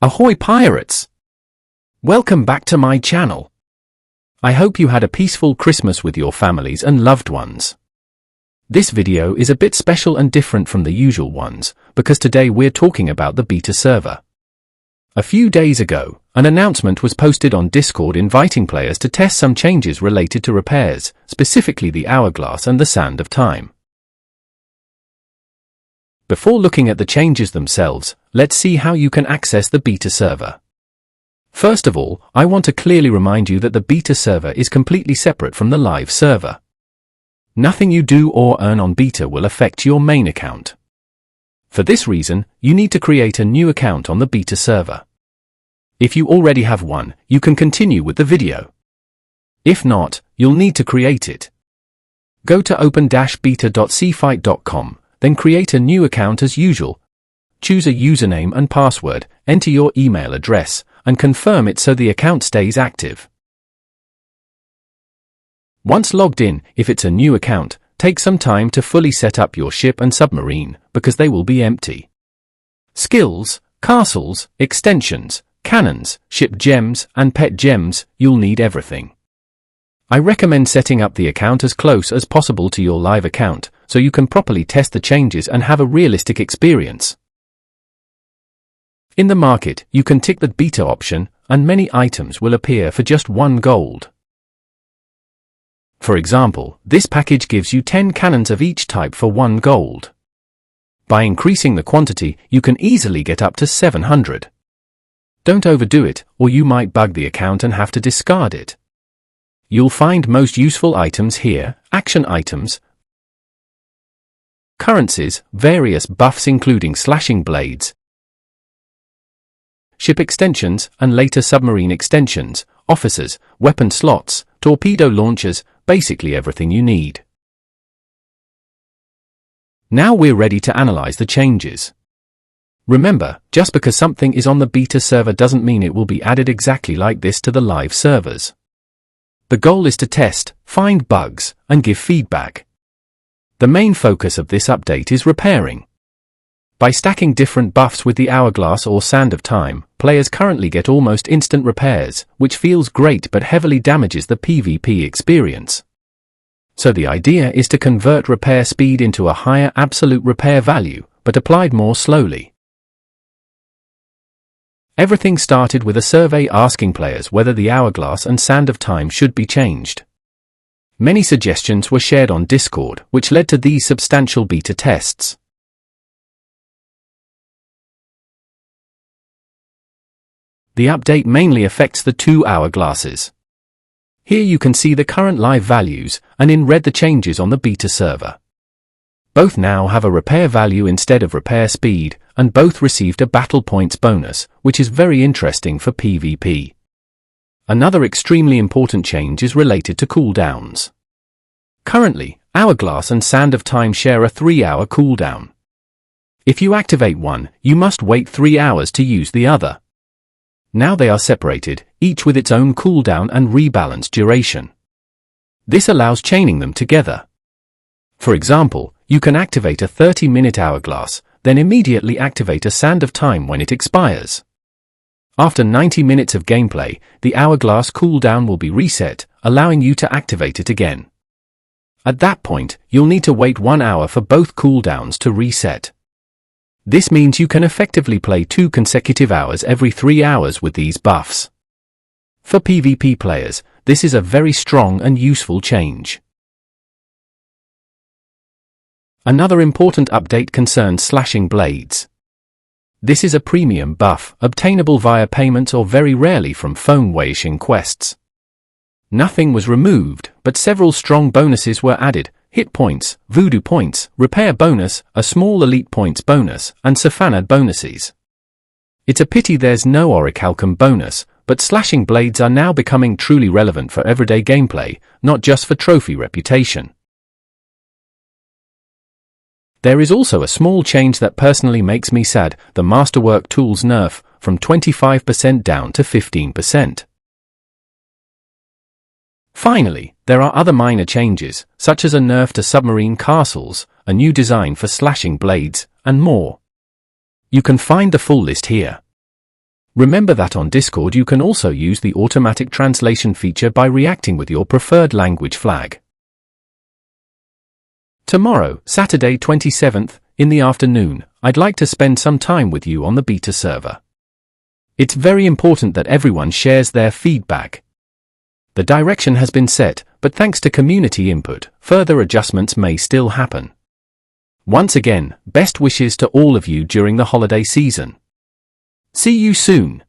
Ahoy pirates! Welcome back to my channel. I hope you had a peaceful Christmas with your families and loved ones. This video is a bit special and different from the usual ones, because today we're talking about the beta server. A few days ago, an announcement was posted on Discord inviting players to test some changes related to repairs, specifically the Hourglass and the Sand of Time. Before looking at the changes themselves, let's see how you can access the beta server. First of all, I want to clearly remind you that the beta server is completely separate from the live server. Nothing you do or earn on beta will affect your main account. For this reason, you need to create a new account on the beta server. If you already have one, you can continue with the video. If not, you'll need to create it. Go to open-beta.seafight.com, then create a new account as usual. Choose a username and password, enter your email address, and confirm it so the account stays active. Once logged in, if it's a new account, take some time to fully set up your ship and submarine, because they will be empty. Skills, castles, extensions, cannons, ship gems, and pet gems, you'll need everything. I recommend setting up the account as close as possible to your live account, so you can properly test the changes and have a realistic experience. In the market, you can tick the beta option, and many items will appear for just 1 gold. For example, this package gives you 10 cannons of each type for 1 gold. By increasing the quantity, you can easily get up to 700. Don't overdo it, or you might bug the account and have to discard it. You'll find most useful items here: action items, currencies, various buffs including slashing blades, ship extensions and later submarine extensions, officers, weapon slots, torpedo launchers, basically everything you need. Now we're ready to analyze the changes. Remember, just because something is on the beta server doesn't mean it will be added exactly like this to the live servers. The goal is to test, find bugs, and give feedback. The main focus of this update is repairing. By stacking different buffs with the Hourglass or Sand of Time, players currently get almost instant repairs, which feels great but heavily damages the PvP experience. So the idea is to convert repair speed into a higher absolute repair value, but applied more slowly. Everything started with a survey asking players whether the Hourglass and Sand of Time should be changed. Many suggestions were shared on Discord, which led to these substantial beta tests. The update mainly affects the 2 Hourglasses. Here you can see the current live values, and in red the changes on the beta server. Both now have a repair value instead of repair speed, and both received a battle points bonus, which is very interesting for PvP. Another extremely important change is related to cooldowns. Currently, Hourglass and Sand of Time share a 3-hour cooldown. If you activate one, you must wait 3 hours to use the other. Now they are separated, each with its own cooldown and rebalanced duration. This allows chaining them together. For example, you can activate a 30-minute Hourglass, then immediately activate a Sand of Time when it expires. After 90 minutes of gameplay, the Hourglass cooldown will be reset, allowing you to activate it again. At that point, you'll need to wait 1 hour for both cooldowns to reset. This means you can effectively play 2 consecutive hours every 3 hours with these buffs. For PvP players, this is a very strong and useful change. Another important update concerns slashing blades. This is a premium buff, obtainable via payments or very rarely from phone washing quests. Nothing was removed, but several strong bonuses were added: hit points, voodoo points, repair bonus, a small elite points bonus, and Safanad bonuses. It's a pity there's no orichalcum bonus, but slashing blades are now becoming truly relevant for everyday gameplay, not just for trophy reputation. There is also a small change that personally makes me sad: the Masterwork tools nerf, from 25% down to 15%. Finally, there are other minor changes, such as a nerf to submarine castles, a new design for slashing blades, and more. You can find the full list here. Remember that on Discord you can also use the automatic translation feature by reacting with your preferred language flag. Tomorrow, Saturday 27th, in the afternoon, I'd like to spend some time with you on the beta server. It's very important that everyone shares their feedback. The direction has been set, but thanks to community input, further adjustments may still happen. Once again, best wishes to all of you during the holiday season. See you soon.